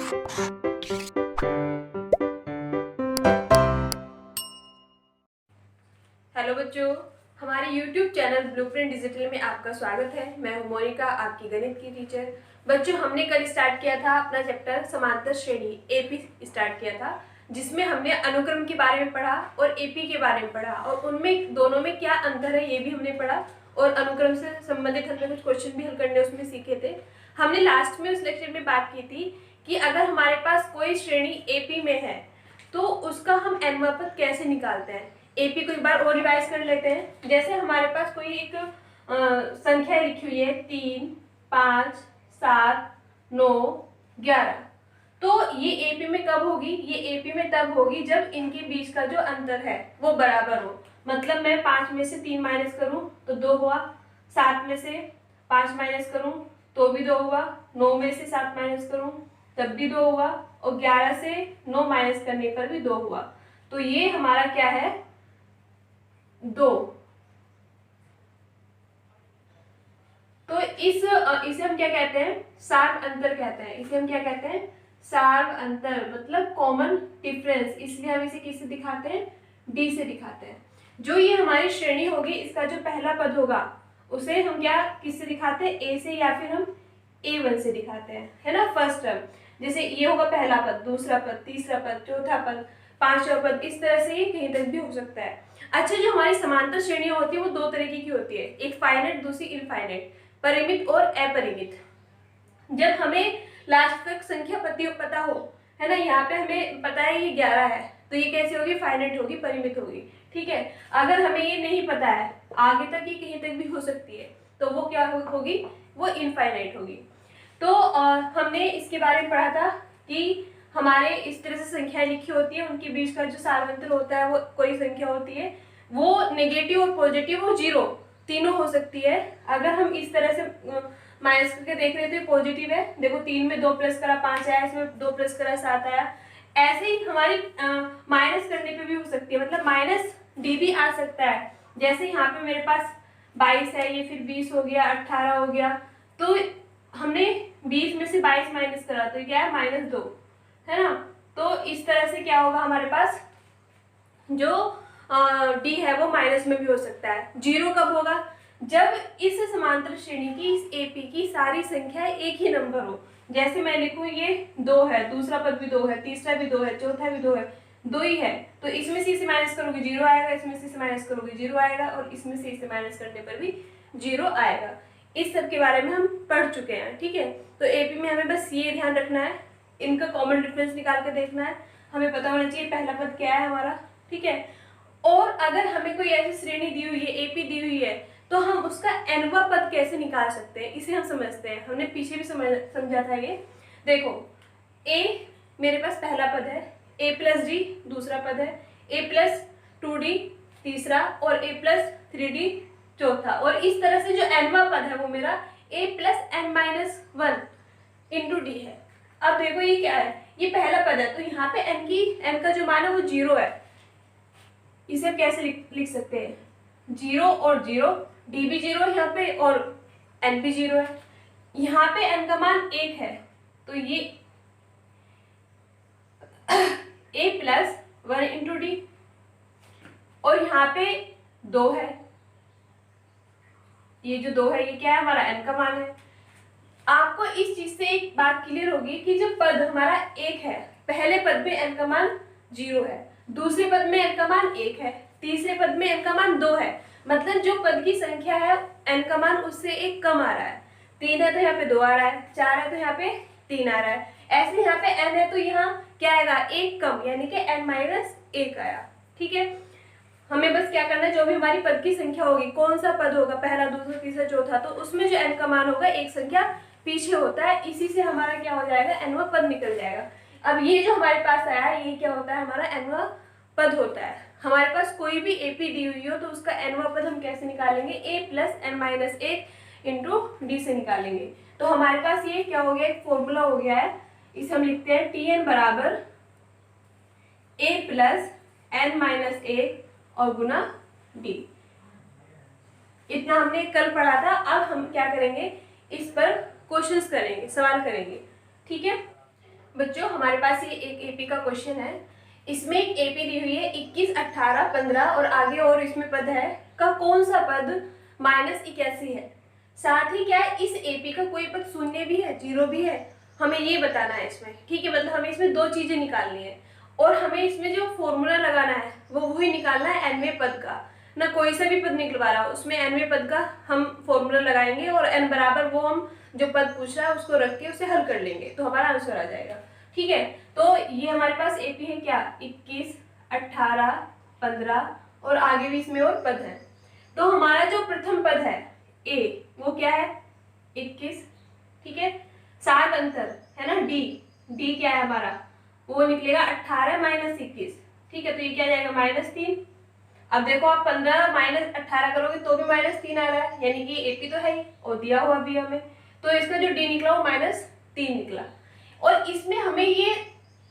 Hello बच्चों, हमारे YouTube channel blueprint digital में आपका स्वागत है। मैं हूं मोनिका, आपकी गणित की टीचर। बच्चों, हमने कल स्टार्ट किया था अपना चैप्टर समांतर श्रेणी एपी स्टार्ट किया था, जिसमें हमने अनुक्रम के बारे में पढ़ा और एपी के बारे में पढ़ा और उनमें दोनों में क्या अंतर है ये भी हमने पढ़ा और अनुक्रम से संबंधित हमने कुछ क्वेश्चन भी हल करने उसमें सीखे थे। हमने लास्ट में उस लेक्चर में बात की थी कि अगर हमारे पास कोई श्रेणी एपी में है तो उसका हम nवां पद कैसे निकालते हैं। एपी को एक बार और रिवाइज कर लेते हैं। जैसे हमारे पास कोई एक संख्या लिखी हुई है 3, 5, 7, 9, 11, तो ये एपी में कब होगी? ये एपी में तब होगी जब इनके बीच का जो अंतर है वो बराबर हो। मतलब मैं 5 में से 3 माइनस करूं तो 2 हुआ, 7 में से 5 माइनस करूं तो भी 2 हुआ, 9 में से 7 माइनस करूं तब भी 2 हुआ और 11 से 9 माइनस करने पर भी 2 हुआ। तो ये हमारा क्या है? 2। तो इसे हम क्या कहते हैं? सार्व अंतर कहते हैं। इसे हम क्या कहते हैं? सार्व अंतर, मतलब कॉमन डिफरेंस। इसलिए हम इसे किससे दिखाते हैं? डी से दिखाते हैं। जो ये हमारी श्रेणी होगी, इसका जो पहला पद होगा उसे हम क्या किससे दिखाते हैं? ए से, या फिर हम A1 से दिखाते हैं, है ना, फर्स्ट टर्म। जैसे ये होगा पहला पद, दूसरा पद, तीसरा पद, चौथा पद, पांचवा पद, इस तरह से ये कहीं तक भी हो सकता है। अच्छा, जो हमारी समांतर श्रेणियां होती है वो दो तरीके की होती है, एक फाइनाइट, दूसरी इनफाइनाइट, परिमित और अपरिमित। जब हमें लास्ट तक संख्या पता हो, है ना, यहाँ पे हमें पता है ये 11 है, तो ये कैसी होगी? फाइनाइट होगी, परिमित होगी। ठीक है। अगर हमें ये नहीं पता है, आगे तक ये कहीं तक भी हो सकती है, तो वो क्या होगी? वो इनफाइनाइट होगी। तो हमने इसके बारे में पढ़ा था कि हमारे इस तरह से संख्याएं लिखी होती है, उनके बीच का जो सार्वंतर होता है वो कोई संख्या होती है, वो नेगेटिव और पॉजिटिव और जीरो तीनों हो सकती है। अगर हम इस तरह से माइनस करके देख रहे थे, पॉजिटिव है, देखो 3 में 2 प्लस करा 5 आया, इसमें 2 प्लस करा 7 आया। ऐसे ही हमारी माइनस करने पे भी हो सकती है, मतलब माइनस डी भी आ सकता है। जैसे यहाँ पे मेरे पास 22 है, ये फिर 20 हो गया, 18 हो गया, तो हमने 20 में से 22 माइनस करा तो क्या है? -2, है ना। तो इस तरह से क्या होगा हमारे पास? जो डी है वो माइनस में भी हो सकता है। जीरो कब होगा? जब इस समांतर श्रेणी की, इस एपी की सारी संख्या एक ही नंबर हो। जैसे मैं लिखूं ये 2 है, दूसरा पद भी 2 है, तीसरा भी 2 है, चौथा भी 2 है, 2 ही है, तो इसमें से इसे माइनस करोगे 0 आएगा, इसमें से इसे माइनस करोगे 0 आएगा और इसमें से इसे माइनस करने पर भी 0 आएगा। इस सब के बारे में हम पढ़ चुके हैं। ठीक है। तो एपी में हमें बस ये ध्यान रखना है, इनका कॉमन डिफरेंस निकाल के देखना है। हमें पता होना चाहिए पहला पद क्या है हमारा। ठीक है। और अगर हमें कोई ऐसी श्रेणी दी हुई है, एपी दी हुई है, तो हम उसका nवां पद कैसे निकाल सकते हैं, इसे हम समझते हैं। हमने पीछे भी समझा था ये। देखो, a मेरे पास पहला पद है, a + d दूसरा पद है, a + 2d तीसरा और a + 3d चौथा, और इस तरह से जो nवां पद है वो मेरा a + n-1 इंटू डी है। अब देखो ये क्या है? ये पहला पद है, तो यहाँ पे n का जो मान है वो 0 है। इसे कैसे लिख सकते हैं? 0 और 0, डी भी 0 है यहाँ पे और n भी 0 है। यहाँ पे n का मान 1 है, तो ये a + 1 इंटू डी, और यहाँ पे 2 है, ये जो 2 है ये क्या है? हमारा n का मान है। आपको इस चीज से एक बात क्लियर होगी कि जो पद हमारा 1 है, पहले पद में n का मान 0 है, दूसरे पद में n का मान 1 है, तीसरे पद में n का मान 2 है, मतलब जो पद की संख्या है n का मान उससे एक कम आ रहा है। 3 है तो यहाँ पे 2 आ रहा है, 4 है तो यहाँ पे 3 आ रहा है, ऐसे यहाँ पे n है तो यहाँ क्या आएगा? 1 कम, यानी कि n-1 आया। ठीक है। हमें बस क्या करना है, जो भी हमारी पद की संख्या होगी, कौन सा पद होगा, पहला, दूसरा, तीसरा, चौथा, तो उसमें जो n का मान होगा एक संख्या पीछे होता है, इसी से हमारा क्या हो जाएगा? nवां पद निकल जाएगा। अब ये जो हमारे पास आया है ये क्या होता है? हमारा nवां पद होता है। हमारे पास कोई भी एपी दी हुई हो तो उसका nवां पद हम कैसे निकालेंगे? a + n-1 इंटू डी से निकालेंगे। तो हमारे पास ये क्या हो गया? एक फॉर्मूला हो गया है, इसे हम लिखते हैं Tn बराबर a + n-1 और गुना डी। इतना हमने कल पढ़ा था। अब हम क्या करेंगे? इस पर क्वेश्चंस करेंगे, सवाल करेंगे। ठीक है। बच्चों हमारे पास ये एक एपी का क्वेश्चन है। इसमें एक एपी दी हुई है 21, 18, 15 और आगे और इसमें पद है का कौन सा पद -81 है। साथ ही क्या है, इस एपी का कोई पद शून्य भी है, जीरो भी है, हमें ये बताना है इसमें। ठीक है, मतलब हमें इसमें दो चीजें निकालनी है और हमें इसमें जो फॉर्मूला लगाना है वो वही निकालना है nवें पद का। ना कोई सा भी पद निकलवा रहा हो, उसमें nवें पद का हम फॉर्मूला लगाएंगे और n बराबर वो हम जो पद पूछ रहा है उसको रख के उसे हल कर लेंगे तो हमारा आंसर आ जाएगा। ठीक है, तो ये हमारे पास एपी है क्या, 21, 18, 15 और आगे भी इसमें और पद है। तो हमारा जो प्रथम पद है ए वो क्या है 21। ठीक है, सात अंतर है ना, डी क्या है हमारा, वो निकलेगा 18 - 21। ठीक है, तो ये क्या जाएगा -3। अब देखो आप 15 - 18 करोगे तो भी -3 आ रहा है, यानी कि एपी तो है ही और दिया हुआ भी हमें, तो इसका जो डी निकला वो -3 निकला। और इसमें हमें ये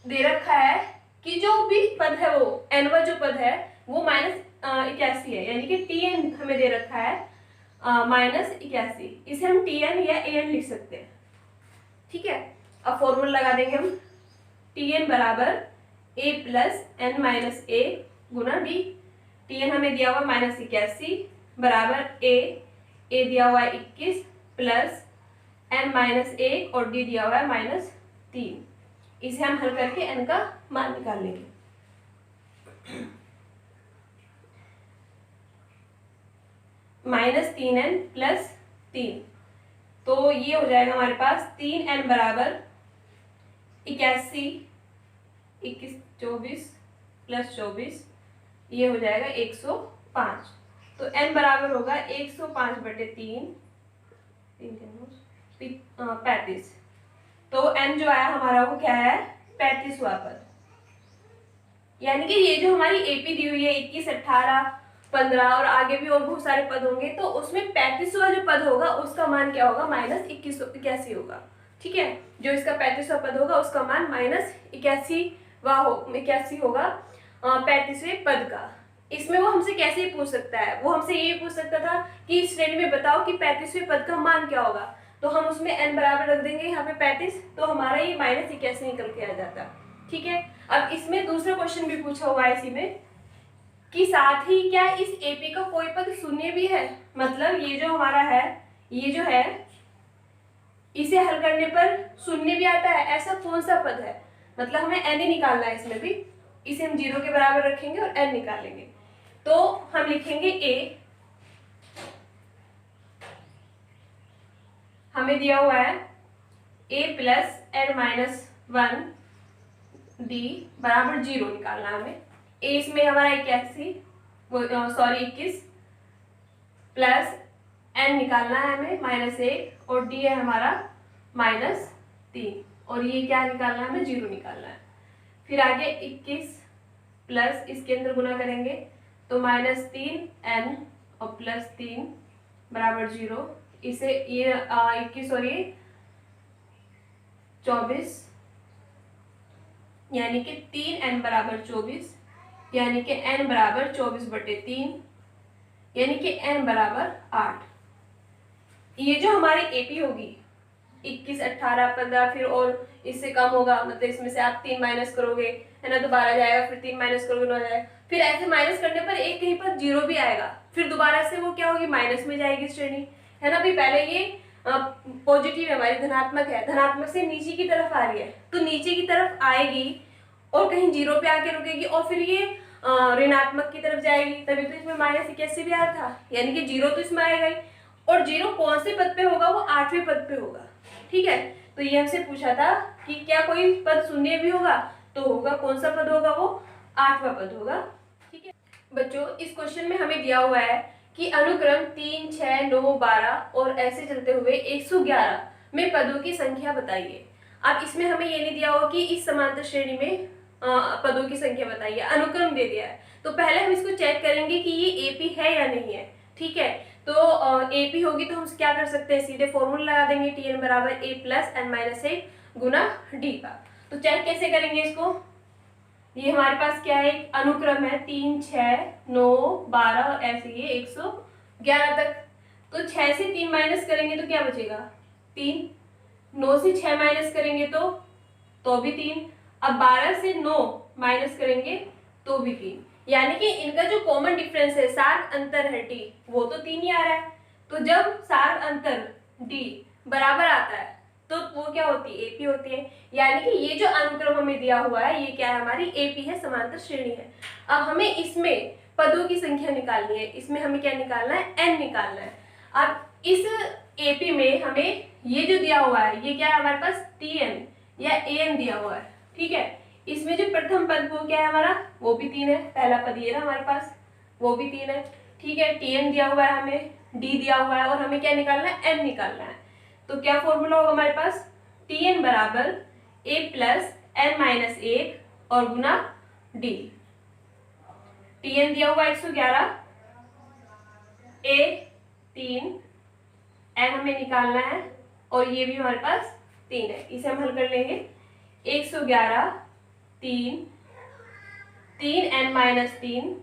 दे रखा है कि जो भी पद है वो एनवा जो पद है वो -81 है, यानी कि टीएन हमें दे रखा है -81। इसे हम टीएन या एन लिख सकते हैं। ठीक है, अब फॉर्मूला लगा देंगे हम, टीएन बराबर ए प्लस एन माइनस ए गुना डी। टीएन हमें दिया हुआ -81 बराबर ए दिया हुआ है 21 प्लस एन माइनस ए और डी दिया हुआ है -3। इसे हम हल करके एन का मान निकाल लेंगे। -3n प्लस 3, तो ये हो जाएगा हमारे पास 3n बराबर 81, 21, 24 प्लस 24, ये हो जाएगा 105। तो n बराबर होगा 105/3, 35। तो n जो आया हमारा वो क्या है 35वां पद। यानी कि ये जो हमारी एपी दी हुई है 21, 18, 15 और आगे भी और बहुत सारे पद होंगे, तो उसमें 35वां जो पद होगा उसका मान क्या होगा -81 होगा। ठीक है, जो इसका 35वां पद होगा उसका मान -81 होगा 35वें पद का। इसमें वो हमसे कैसे पूछ सकता है, वो हमसे ये पूछ सकता था कि इस श्रेणी में बताओ कि 35वें पद का मान क्या होगा, तो हम उसमें n बराबर रख देंगे यहाँ पे 35, तो हमारा ये -81 निकल के आ जाता। ठीक है, अब इसमें दूसरा क्वेश्चन भी पूछा हुआ है इसी में कि साथ ही क्या इस एपी का कोई पद शून्य भी है। मतलब ये जो हमारा है, ये जो है इसे हल करने पर शून्य भी आता है, ऐसा कौन सा पद है। मतलब हमें n ही निकालना है इसमें भी, इसे हम 0 के बराबर रखेंगे और n निकालेंगे। तो हम लिखेंगे a, हमें दिया हुआ है a plus n minus 1 d बराबर 0 निकालना हमें। a इसमें हमारा 21 प्लस n निकालना है हमें -1 और d है हमारा -3 और ये क्या निकालना है हमें 0 निकालना है। फिर आगे 21 प्लस इसके अंदर गुना करेंगे तो -3n और +3 बराबर 0। इसे ये 21 और ये 24, यानी कि 3n बराबर 24, यानी कि n बराबर 24/3, यानी कि n बराबर 8। ये जो हमारी एपी होगी 21, 18, 15 फिर और इससे कम होगा, मतलब इसमें से आप 3 माइनस करोगे है ना तो 12 जाएगा, फिर 3 माइनस करोगे 9 जाएगा, फिर ऐसे माइनस करने पर एक कहीं पर 0 भी आएगा, फिर दोबारा से वो क्या होगी माइनस में जाएगी श्रेणी, है ना। अभी पहले ये पॉजिटिव है हमारी, धनात्मक है, धनात्मक से नीचे की तरफ आ रही है तो नीचे की तरफ आएगी और कहीं 0 पे आके रुकेगी और फिर ये ऋणात्मक की तरफ जाएगी, तभी तो इसमें -81 भी आया था, यानी कि 0 तो इसमें आएगा ही। और 0 कौन से पद पे होगा, वो 8वें पद पे होगा। ठीक है, तो ये हमसे पूछा था कि क्या कोई पद शून्य भी होगा, तो होगा, कौन सा पद होगा, वो 8वां पद होगा। ठीक है बच्चों, इस क्वेश्चन में हमें दिया हुआ है कि अनुक्रम 3, 6, 9, 12 और ऐसे चलते हुए 111 में पदों की संख्या बताइए। अब इसमें हमें ये नहीं दिया हुआ कि इस समांतर श्रेणी में पदों की संख्या बताइए, अनुक्रम दे दिया है। तो पहले हम इसको चेक करेंगे कि ये एपी है या नहीं है। ठीक है, तो एपी होगी तो हम क्या कर सकते हैं, सीधे फॉर्मूला लगा देंगे टीएन बराबर ए प्लस एन माइनस 1 गुना डी का। तो चेक कैसे करेंगे इसको, ये हमारे पास क्या है, अनुक्रम है 3, 6, 9, 12 और ऐसे ये 111 तक। तो 6 से 3 माइनस करेंगे तो क्या बचेगा 3, 9 से 6 माइनस करेंगे तो तो भी 3। अब 12 से 9 माइनस करेंगे तो भी 3, यानी कि इनका जो कॉमन डिफरेंस है, सार अंतर है डी, वो तो 3 ही आ रहा है। तो जब सार अंतर डी बराबर आता है तो वो क्या होती है, एपी होती है। यानी कि ये जो अनुक्रम हमें दिया हुआ है ये क्या है, हमारी एपी है, समांतर श्रेणी है। अब हमें इसमें पदों की संख्या निकालनी है, इसमें हमें क्या निकालना है, एन निकालना है। अब इस एपी में हमें ये जो दिया हुआ है ये क्या है, हमारे पास टीएन या एन दिया हुआ है, ठीक है। इसमें जो प्रथम पद वो क्या है हमारा, वो भी 3 है, पहला पद ये ना हमारे पास, वो भी 3 है, ठीक है। टीएन दिया हुआ है, हमें डी दिया हुआ है, और हमें क्या निकालना है, एन निकालना है। तो क्या फॉर्मूला होगा हमारे पास, टीएन बराबर ए प्लस एन माइनस 1 और गुना डी। टीएन दिया हुआ 111, ए 3, एन हमें निकालना है, और ये भी हमारे पास 3 है। इसे हम हल कर लेंगे। 111 3 3 एन माइनस 3,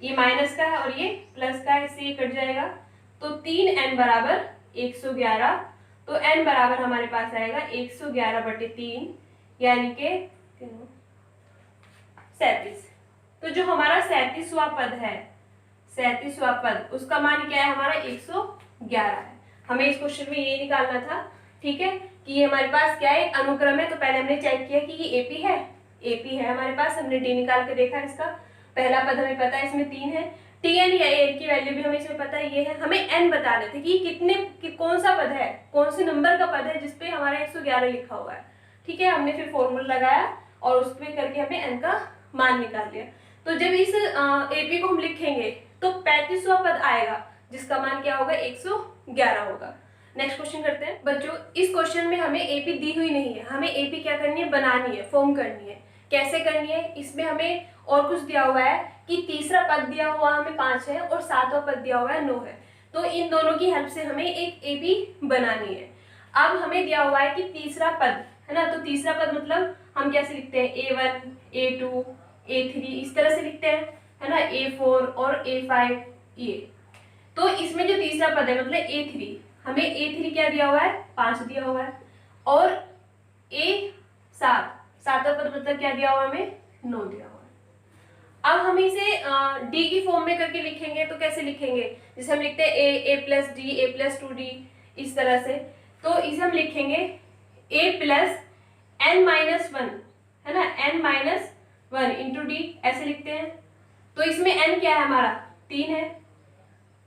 ये माइनस का है और ये प्लस का है, इससे ये कट जाएगा। तो 3 एन बराबर 111, तो एन बराबर हमारे पास आएगा 111/3, यानी कि 37। तो जो हमारा 37वां पद है, 37वां पद, उसका मान क्या है हमारा, 111 है। हमें इस क्वेश्चन में ये निकालना था, ठीक है, कि ये हमारे पास क्या है, अनुक्रम है। तो पहले हमने चेक किया कि ये एपी है, एपी है हमारे पास, हमने डी निकाल के देखा, इसका पहला पद हमें पता है इसमें 3 है। टीएन या एन की वैल्यू भी हमें इसमें पता है, ये है। हमें एन बताने थे कि कितने कौन सा पद है, कौन से नंबर का पद है जिसपे हमारा 111 लिखा हुआ है, ठीक है। हमने फिर फॉर्मूला लगाया और उस पर करके हमने एन का मान निकाल लिया। तो जब इस एपी को हम लिखेंगे तो 35वां पद आएगा, जिसका मान क्या होगा, 111 होगा। नेक्स्ट क्वेश्चन करते हैं बच्चों। इस क्वेश्चन में हमें एपी दी हुई नहीं है, हमें एपी क्या करनी है, बनानी है, फॉर्म करनी है। कैसे करनी है, इसमें हमें और कुछ दिया हुआ है कि तीसरा पद दिया हुआ हमें 5 है और 7वां पद दिया हुआ है 9 है। तो इन दोनों की हेल्प से हमें एक एपी बनानी है। अब हमें दिया हुआ है कि तीसरा पद है ना, तो तीसरा पद मतलब हम कैसे लिखते हैं, A1 A2 A3 इस तरह से लिखते हैं, है ना, A4 और A5 ये। तो इसमें जो तीसरा पद है मतलब A3, हमें A3 क्या दिया हुआ है, 5 दिया हुआ है, और A7 सातवां पद मतलब क्या दिया हुआ है, हमें 9 दिया हुआ है। अब हम इसे डी की फॉर्म में करके लिखेंगे, तो कैसे लिखेंगे, जैसे हम लिखते हैं A plus D, A plus 2D इस तरह से। तो इसे हम लिखेंगे ए प्लस एन माइनस 1, है ना, एन माइनस 1 इंटू डी, ऐसे लिखते हैं। तो इसमें एन क्या है हमारा, 3 है,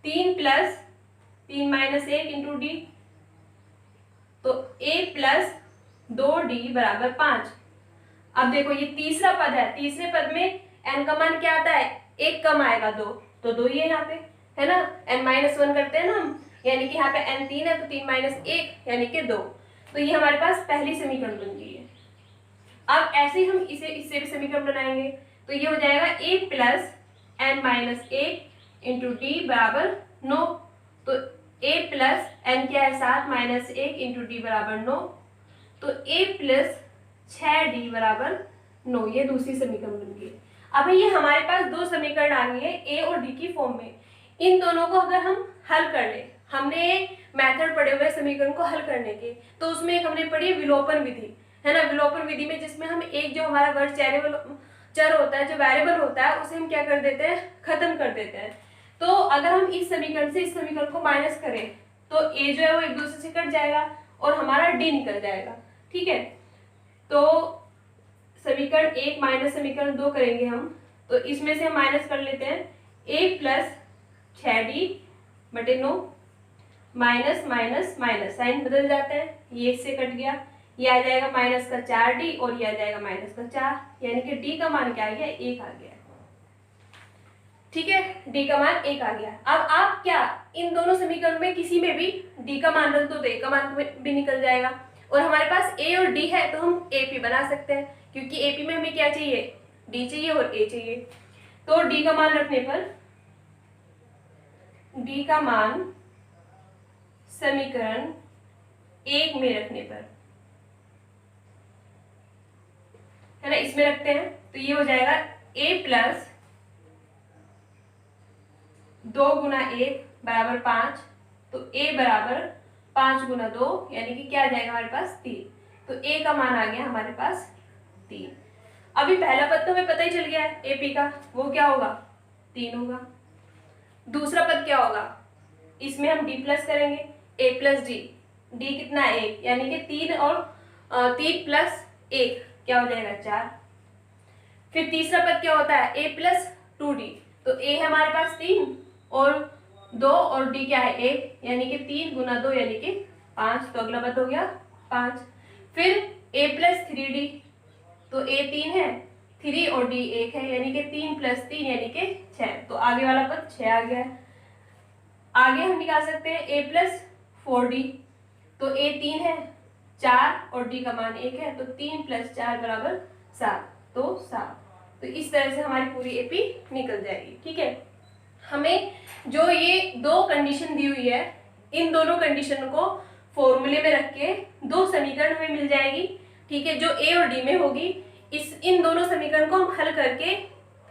3 प्लस 3 माइनस 1 इंटू डी, तो ए प्लस 2D बराबर 5। अब देखो ये तीसरा पद है, तीसरे पद में एन का मान क्या आता है, 1 कम आएगा 2, तो 2 ही है यहाँ पे, है ना, एन माइनस 1 करते हैं ना हम, यानी कि यहाँ पे एन 3 है तो 3 माइनस 1 यानी कि 2। तो ये हमारे पास पहली समीकरण बन गई है। अब ऐसे ही हम इससे भी समीकरण बनाएंगे, तो ये हो जाएगा A plus N minus 1 into D बराबर 9। तो ए प्लस एन क्या है, 7 माइनस 1 इंटू डी बराबर 9, तो ए प्लस 6D बराबर 9, ये दूसरी समीकरण बन गई। अब ये हमारे पास दो समीकरण आ गई है ए और डी की फॉर्म में। इन दोनों को अगर हम हल कर ले, हमने मेथड पढ़े हुए समीकरण को हल करने के, तो उसमें एक हमने पढ़ी विलोपन विधि, है ना। विलोपन विधि में जिसमें हम एक जो हमारा वर्ड चर होता है, जो वेरिएबल होता है, उसे हम क्या कर देते हैं, खत्म कर देते हैं। तो अगर हम इस समीकरण से इस समीकरण को माइनस करें तो ए जो है वो एक दूसरे से कट जाएगा और हमारा डी निकल जाएगा, ठीक है। तो समीकरण 1 माइनस समीकरण 2 करेंगे हम, तो इसमें से हम माइनस कर लेते हैं A plus 6D/9, minus minus minus sign बदल जाते हैं, ये इससे कट गया, ये आ जाएगा माइनस का 4D और ये आ जाएगा माइनस का 4, यानी कि डी का मान क्या आ गया, 1 आ गया, ठीक है। डी का मान 1 आ गया। अब आप क्या इन दोनों समीकरण में किसी में भी डी का मान रख दो तो ए का मान भी निकल जाएगा, और हमारे पास ए और डी है तो हम एपी बना सकते हैं, क्योंकि एपी में हमें क्या चाहिए, डी चाहिए और ए चाहिए। तो डी का मान रखने पर, डी का मान समीकरण 1 में रखने पर, है ना, इसमें रखते हैं, तो ये हो जाएगा a प्लस 2 गुना 1 बराबर 5, तो a बराबर 5 गुना 2 यानी कि क्या आ जाएगा हमारे पास 3। तो a का मान आ गया हमारे पास 3। अभी पहला पद तो हमें पता ही चल गया है AP का, वो क्या होगा 3 होगा। दूसरा पद क्या होगा, इसमें हम d प्लस करेंगे, a प्लस डी, डी कितना है 1, यानी कि 3 और 3 प्लस 1 क्या हो जाएगा 4। फिर तीसरा पद क्या होता है a प्लस 2d, तो a है हमारे पास 3 और 2 और d क्या है 1, यानी कि 3 गुना 2 यानी कि 5, तो अगला पद हो गया 5। फिर a प्लस 3d, तो a 3 है, 3 और d 1 है, यानी कि 3 प्लस 3 यानी कि 6, तो आगे वाला पद 6 आ गया है। आगे हम निकाल सकते हैं a प्लस 4d, तो a 3 है, 4 और d का मान 1 है, तो 3 प्लस 4 बराबर 7, तो 7। तो इस तरह से हमारी पूरी एपी निकल जाएगी। ठीक है, हमें जो ये दो कंडीशन दी हुई है, इन दोनों कंडीशन को फॉर्मूले में रख के दो समीकरण हमें मिल जाएगी। ठीक है, जो ए और डी में होगी, इन दोनों समीकरण को हम हल करके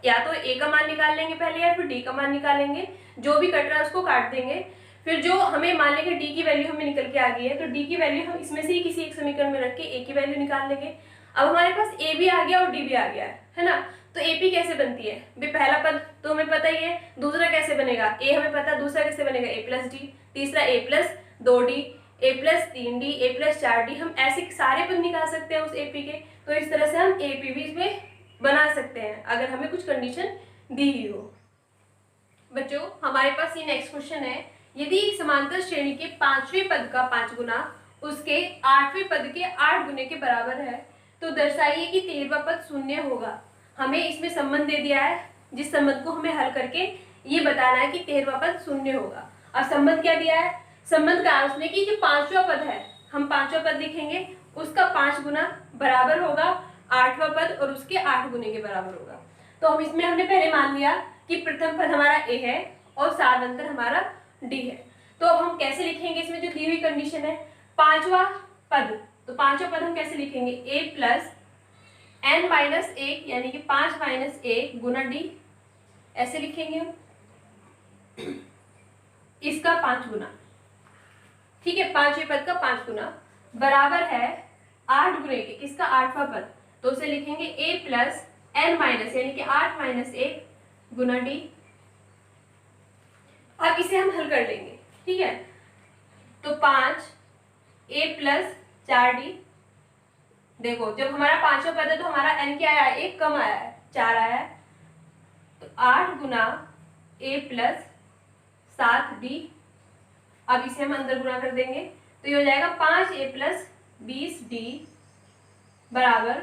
या तो ए का मान निकाल लेंगे पहले या फिर डी का मान निकालेंगे, जो भी कट रहा है उसको काट देंगे। फिर जो हमें मान लेंगे डी की वैल्यू हमें निकल के आ गई है, तो डी की वैल्यू हम इसमें से ही किसी एक समीकरण में रख के ए की वैल्यू निकाल लेंगे। अब हमारे पास ए भी आ गया और डी भी आ गया है ना। तो एपी कैसे बनती है भाई, पहला पद तो हमें पता ही है, दूसरा कैसे बनेगा ए हमें पता, दूसरा कैसे बनेगा ए प्लस डी, तीसरा ए प्लस 2d, ए प्लस 3d, ए प्लस 4d, हम ऐसे सारे पद निकाल सकते हैं उस एपी के। तो इस तरह से हम एपी भी इसमें बना सकते हैं अगर हमें कुछ कंडीशन दी ही हो। बच्चों हमारे पास ये नेक्स्ट क्वेश्चन है, यदि एक समांतर श्रेणी के 5वें पद का 5 गुना उसके 8वें पद के 8 गुने के बराबर है, तो दर्शाइए कि 13वां पद शून्य होगा। हमें इसमें संबंध दे दिया है, जिस संबंध को हमें हल करके ये बताना है कि 13वां पद शून्य होगा। और संबंध क्या दिया है, संबंध कहा उसने कि जो 5वां पद है, हम 5वां पद लिखेंगे, उसका 5 गुना बराबर होगा 8वां पद और उसके 8 गुने के बराबर होगा। तो हम इसमें हमने पहले मान लिया कि प्रथम पद हमारा ए है और साधांतर हमारा डी है। तो अब हम कैसे लिखेंगे, इसमें जो दी हुई कंडीशन है 5वां पद, तो 5वां पद हम कैसे लिखेंगे, ए प्लस n माइनस 1 यानी कि 5 माइनस 1 गुना डी, ऐसे लिखेंगे हम, इसका 5 गुना। ठीक है, 5वें पद का 5 गुना बराबर है 8 गुने के, किसका 8वां पद, तो उसे लिखेंगे a प्लस n माइनस यानी कि 8 माइनस 1 गुना डी। अब इसे हम हल कर लेंगे। ठीक है, तो 5 a प्लस 4d, देखो जब हमारा 5वां पद है तो हमारा n क्या आया है, 1 कम आया है, 4 आया है, तो 8 गुना a प्लस 7d। अब इसे हम अंदर गुना कर देंगे तो ये हो जाएगा 5a प्लस 20d बराबर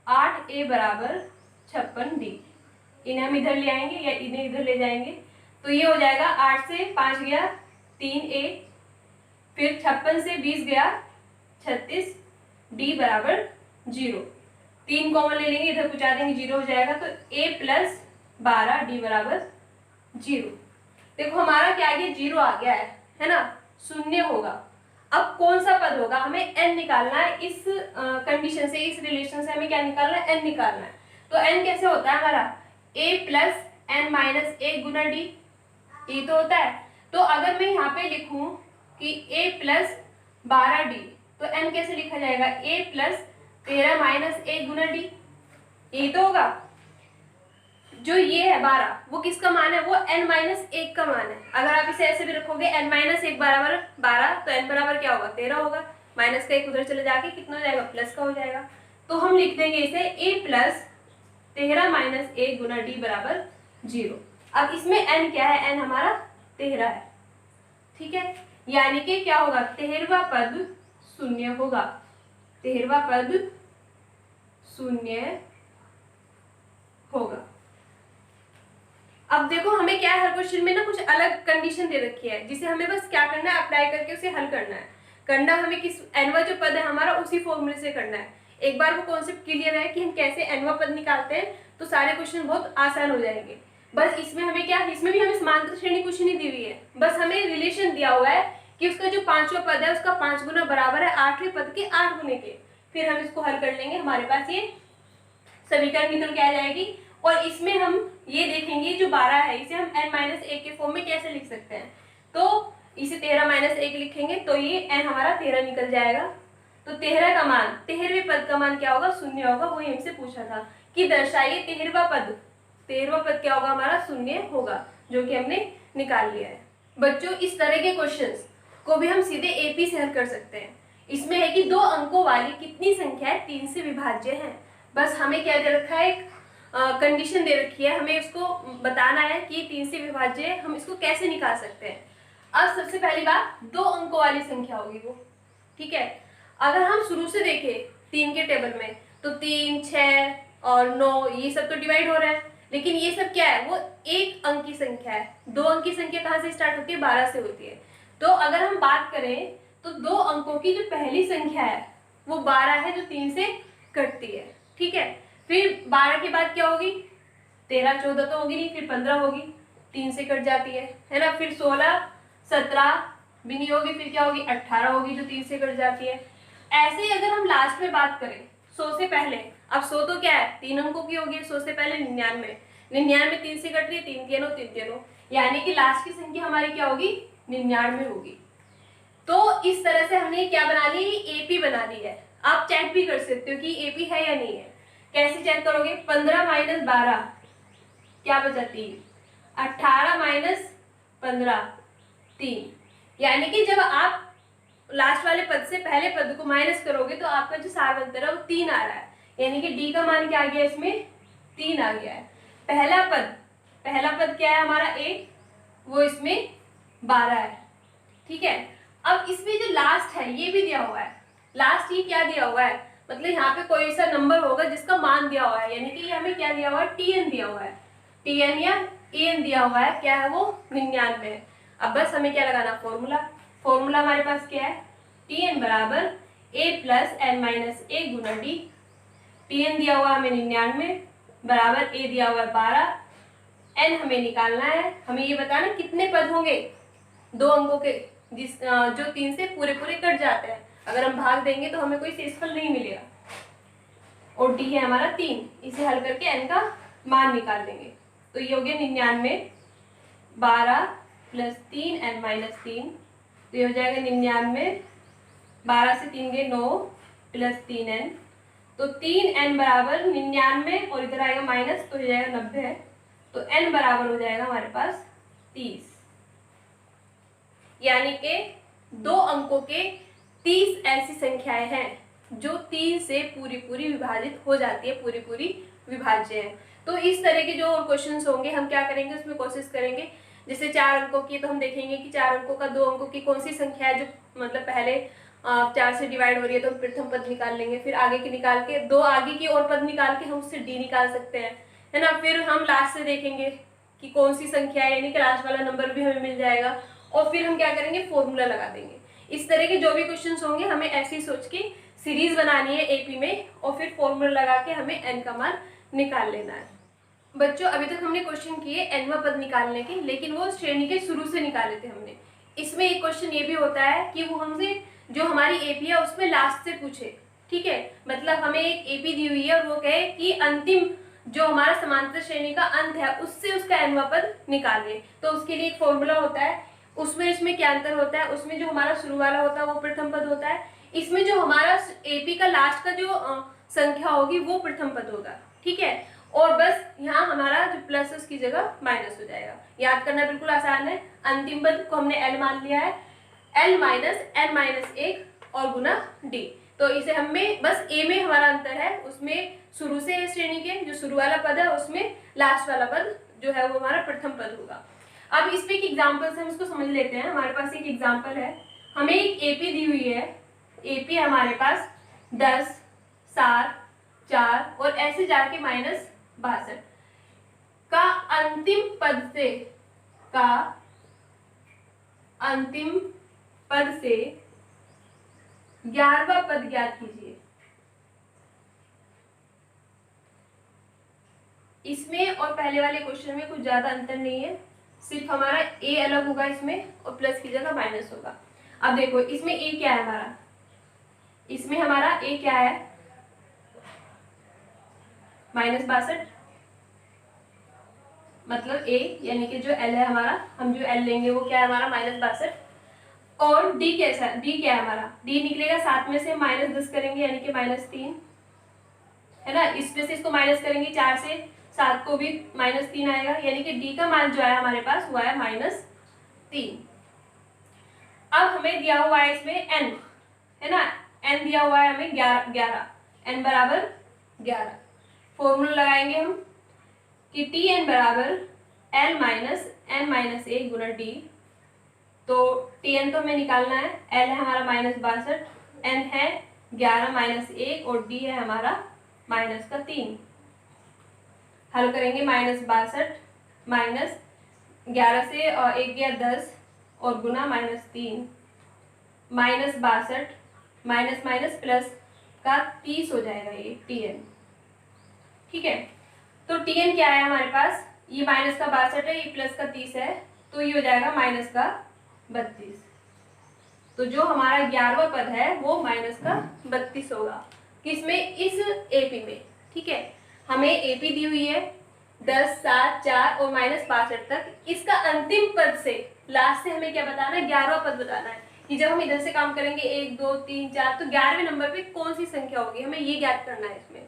8a बराबर 56d। इन्हें हम इधर ले आएंगे या इन्हें इधर ले जाएंगे, तो ये हो जाएगा 8 से 5 गया 3a, फिर 56 से 20 गया 36, d बराबर 0। 3 कॉमन ले लेंगे, इधर पहुंचा देंगे, 0 हो जाएगा, तो a प्लस 12 d बराबर 0। देखो हमारा क्या आ गया, 0 आ गया है ना, शून्य होगा। अब कौन सा पद होगा, हमें n निकालना है। इस कंडीशन से, इस रिलेशन से हमें क्या निकालना है, n निकालना है। तो n कैसे होता है हमारा, a plus n minus 1 Guna d, ये तो होता है। तो अगर मैं यहाँ पे लिखूं कि a प्लस 12d, तो n कैसे लिखा जाएगा, a plus 13 minus 1 Guna d, ये तो होगा। जो ये है 12, वो किसका मान है, वो n माइनस 1 का मान है। अगर आप इसे ऐसे भी रखोगे n माइनस 1 बराबर 12, तो n बराबर क्या होगा, 13 होगा। माइनस का 1 उधर चले जाके कितना हो जाएगा, प्लस का हो जाएगा। तो हम लिख देंगे इसे a plus 13 minus 1 Guna d बराबर 0। अब इसमें n क्या है, n हमारा 13 है। ठीक है, यानी कि क्या होगा, 13वां पद शून्य होगा, 13वां पद शून्य होगा। अब देखो हमें क्या है, हर क्वेश्चन में ना कुछ अलग कंडीशन दे रखी है, जिसे हमें बस क्या करना है, अप्लाई करके उसे हल करना है। करना हमें किस एनवा जो पद है हमारा, उसी फॉर्मूले से करना है। एक बार वो कॉन्सेप्ट क्लियर है कि हम कैसे एनवा पद निकालते हैं, तो सारे क्वेश्चन बहुत आसान हो जाएंगे। बस इसमें हमें क्या, इसमें भी हमें समांतर श्रेणी कुछ नहीं दी हुई है, बस हमें रिलेशन दिया हुआ है कि उसका जो 5वां पद है उसका 5 गुना बराबर है 8वें पद के 8 गुने के। फिर हम इसको हल कर लेंगे, हमारे पास ये समीकरण निकल के आ जाएगी। और इसमें हम ये देखेंगे जो 12 है, इसे हम n माइनस 1 के फॉर्म में कैसे लिख सकते हैं। तो इसे 13 माइनस 1 लिखेंगे तो ये n हमारा 13 निकल जाएगा। तो 13 का मान, 13वें पद का मान क्या होगा, शून्य होगा। वही हमसे पूछा था कि दर्शाइए 13वां पद, 13वां पद क्या होगा हमारा, शून्य होगा, जो कि हमने निकाल लिया है। बच्चों इस तरह के क्वेश्चंस को भी हम सीधे एपी से हल कर सकते हैं। इसमें है कि 2 अंकों वाली कितनी संख्याएं 3 से विभाज्य हैं। बस हमें क्या दे रखा है, एक कंडीशन दे रखी है, हमें इसको बताना है कि 3 से विभाज्य है, हम इसको कैसे निकाल सकते हैं। अब सबसे पहली बात, 2 अंकों वाली संख्या होगी वो, ठीक है। अगर हम शुरू से देखें 3 के टेबल में, तो 3, 6 और 9 ये सब तो डिवाइड हो रहा है, लेकिन ये सब क्या है, वो 1 अंक की संख्या है। 2 अंक की संख्या कहाँ से स्टार्ट होती है, 12 से होती है। तो अगर हम बात करें तो 2 अंकों की जो पहली संख्या है वो 12 है, जो 3 से कटती है, ठीक है। फिर 12 के बाद क्या होगी, 13, 14 तो होगी नहीं, फिर 15 होगी, 3 से कट जाती है ना। फिर 16, 17 भी नहीं होगी, फिर क्या होगी, 18 होगी, जो 3 से कट जाती है। ऐसे ही अगर हम लास्ट में बात करें 100 से पहले, अब 100 तो क्या है, 3 अंकों की होगी, 100 से पहले 99, 99 3 से कट रही है, 3 के 9, 3 के 9, यानी कि लास्ट की संख्या हमारी क्या होगी, 99 होगी। तो इस तरह से हमने क्या बना ली, एपी बना ली है। आप चेक भी कर सकते हो कि एपी है या नहीं है। कैसे चेक करोगे, 15 माइनस 12 क्या बचा, 3, 18 माइनस 15 3, यानी कि जब आप लास्ट वाले पद से पहले पद को माइनस करोगे तो आपका जो सार बनता है वो 3 आ रहा है, यानी कि डी का मान क्या आ गया, इसमें 3 आ गया है। पहला पद क्या है हमारा, 1, वो इसमें 12 है, ठीक है। अब इसमें जो लास्ट है ये भी दिया हुआ है, लास्ट ये क्या दिया हुआ है, मतलब यहाँ पे कोई सा नंबर होगा जिसका मान दिया हुआ है, यानी कि ये हमें क्या दिया हुआ है, टीएन दिया हुआ है, टीएन या एन दिया हुआ है, क्या है वो, 99 है। अब बस हमें क्या लगाना, फॉर्मूला हमारे पास क्या है, टीएन बराबर ए प्लस एन माइनस ए गुना डी। टीएन दिया हुआ हमें 99 बराबर ए दिया हुआ है 12, एन हमें निकालना है। हमें ये बताना कितने पद होंगे 2 अंकों के, जो 3 से पूरे कट जाते हैं। अगर हम भाग देंगे तो हमें कोई शेषफल नहीं मिलेगा। और डी है हमारा 3, इसे हल करके एन का मान निकाल देंगे। तो ये हो गया 99 12 प्लस 3 एन माइनस 3, तो ये हो जाएगा 99, 12 से 3 गए 9 प्लस 3 एन, तो 3 एन बराबर 99 और इधर आएगा माइनस, तो हो जाएगा 90, तो एन बराबर हो जाएगा हमारे पास 30, यानी कि 2 अंकों के 30 ऐसी संख्याएं हैं जो 3 से पूरी विभाजित हो जाती है, पूरी विभाज्य है। तो इस तरह के जो क्वेश्चंस होंगे हम क्या करेंगे, उसमें कोशिश करेंगे। जैसे 4 अंकों की, तो हम देखेंगे कि 4 अंकों का 2 अंकों की कौन सी संख्या है जो मतलब पहले 4 से डिवाइड हो रही है, तो हम प्रथम पद निकाल लेंगे। फिर आगे की निकाल के 2 आगे की और पद निकाल के हम उससे डी निकाल सकते हैं, है ना। फिर हम लास्ट से देखेंगे कि कौन सी संख्या है, यानी कि लास्ट वाला नंबर भी हमें मिल जाएगा, और फिर हम क्या करेंगे, फॉर्मूला लगा देंगे। इस तरह के जो भी क्वेश्चंस होंगे हमें ऐसे ही सोच के सीरीज बनानी है एपी में, और फिर फॉर्मूला लगा के हमें एन का मान निकाल लेना है। बच्चों अभी तक हमने क्वेश्चन किए एनवां पद निकालने के, लेकिन वो श्रेणी के शुरू से निकाले थे हमने। इसमें एक क्वेश्चन ये भी होता है कि वो हमसे जो हमारी एपी है उसमें लास्ट से पूछे, ठीक है। मतलब हमें एक एपी दी हुई है और वो कहे कि अंतिम जो हमारा समांतर श्रेणी का अंत है उससे उसका एनवां पद निकालिए, तो उसके लिए एक फॉर्मूला होता है। उसमें इसमें क्या अंतर होता है, उसमें जो हमारा शुरू वाला होता है वो प्रथम पद होता है, इसमें जो हमारा एपी का लास्ट का जो संख्या होगी वो प्रथम पद होगा, ठीक है। और बस यहाँ हमारा जो प्लस है उसकी जगह माइनस हो जाएगा। याद करना बिल्कुल आसान है। अंतिम पद को हमने एल मान लिया है, एल माइनस एन माइनस 1 और गुना डी। तो इसे हमें बस ए में हमारा अंतर है, उसमें शुरू से श्रेणी के जो शुरू वाला पद है उसमें लास्ट वाला पद जो है वो हमारा प्रथम पद होगा। अब इस पे एक एग्जाम्पल से हम इसको समझ लेते हैं। हमारे पास एक एग्जाम्पल है, हमें एक एपी दी हुई है। एपी हमारे पास 10, 7, 4 और ऐसे जाके माइनस 62 का अंतिम पद से 11वां पद ज्ञात कीजिए। इसमें और पहले वाले क्वेश्चन में कुछ ज्यादा अंतर नहीं है, सिर्फ हमारा ए अलग होगा इसमें और प्लस की जगह माइनस होगा। अब देखो इसमें ए क्या है हमारा, इसमें हमारा ए क्या है, -62, मतलब ए यानी कि जो एल है हमारा, हम जो एल लेंगे वो क्या है हमारा -62। और डी कैसा, डी क्या है हमारा, डी निकलेगा 7 में से -10 करेंगे यानी कि -3 है ना, इसमें से इसको माइनस करेंगे 4 से 7 को भी -3 आएगा, यानी कि डी का मान जो है हमारे पास हुआ है -3। अब हमें दिया हुआ है इसमें n है ना, n दिया हुआ है हमें 11, n बराबर 11। फॉर्मूला लगाएंगे हम कि Tn बराबर L माइनस n माइनस 1 गुना डी। तो Tn तो हमें निकालना है, L है हमारा -62, n है 11 - 1 और d है हमारा -3। हल करेंगे -62 -11 से 1 गया 10 और गुना -3 -62 माइनस माइनस प्लस का 30 हो जाएगा ये Tn। ठीक है, तो Tn क्या है हमारे पास, ये माइनस का 62 है, ये प्लस का 30 है, तो ये हो जाएगा माइनस का 32। तो जो हमारा 11वां पद है वो माइनस का 32 होगा, किसमें, इस एपी में। ठीक है, हमें एपी दी हुई है 10, 7, 4 और -62 तक। इसका अंतिम पद से लास्ट से हमें क्या बताना है, 11वां पद बताना है कि जब हम इधर से काम करेंगे 1, 2, 3, 4 तो 11वें नंबर पे कौन सी संख्या होगी, हमें ये ज्ञात करना है इसमें।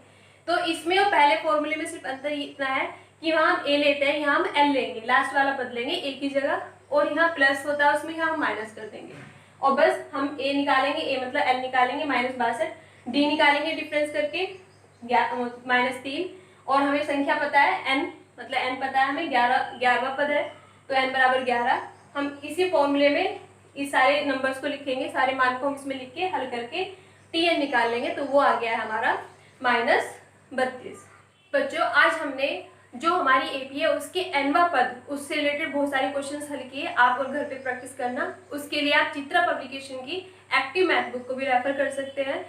तो इसमें और पहले फॉर्मूले में सिर्फ अंतर इतना है कि वहां हम a लेते हैं, यहाँ हम l लेंगे, लास्ट वाला पद लेंगे a की जगह, और यहाँ प्लस होता है उसमें, यहाँ हम माइनस कर देंगे और बस हम a निकालेंगे, a मतलब l निकालेंगे -62, d निकालेंगे डिफरेंस करके -3, और हमें संख्या पता है n, मतलब n पता है हमें, 11वां पद है तो n बराबर 11। हम इसी फॉर्मूले में इस सारे नंबर्स को लिखेंगे, सारे मान को हम इसमें लिख के हल करके Tn निकाल लेंगे, तो वो आ गया है हमारा -32। बच्चों, आज हमने जो हमारी एपी है उसके nवां पद, उससे रिलेटेड बहुत सारे क्वेश्चंस हल किए। आप और घर पे प्रैक्टिस करना, उसके लिए आप चित्रा पब्लिकेशन की एक्टिव मैथ बुक को भी रेफर कर सकते हैं।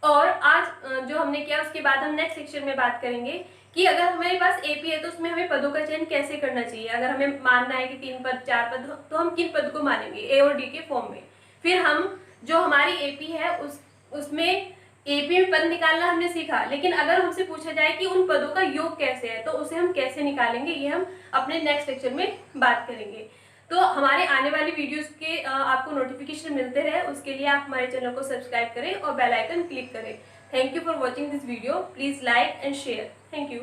और आज जो हमने किया उसके बाद हम नेक्स्ट सेक्शन में बात करेंगे कि अगर हमारे पास एपी है तो उसमें हमें पदों का चयन कैसे करना चाहिए। अगर हमें मानना है कि 3 पद 4 पद तो हम किन पद को मानेंगे, ए और डी के फॉर्म में। फिर हम जो हमारी एपी है उसमें एपी में पद निकालना हमने सीखा, लेकिन अगर हमसे पूछा जाए कि उन पदों का योग कैसे है तो उसे हम कैसे निकालेंगे, ये हम अपने नेक्स्ट लेक्चर में बात करेंगे। तो हमारे आने वाली वीडियोस के आपको नोटिफिकेशन मिलते रहे, उसके लिए आप हमारे चैनल को सब्सक्राइब करें और बेल आइकन क्लिक करें। Thank you for watching this video, please like and share. Thank you.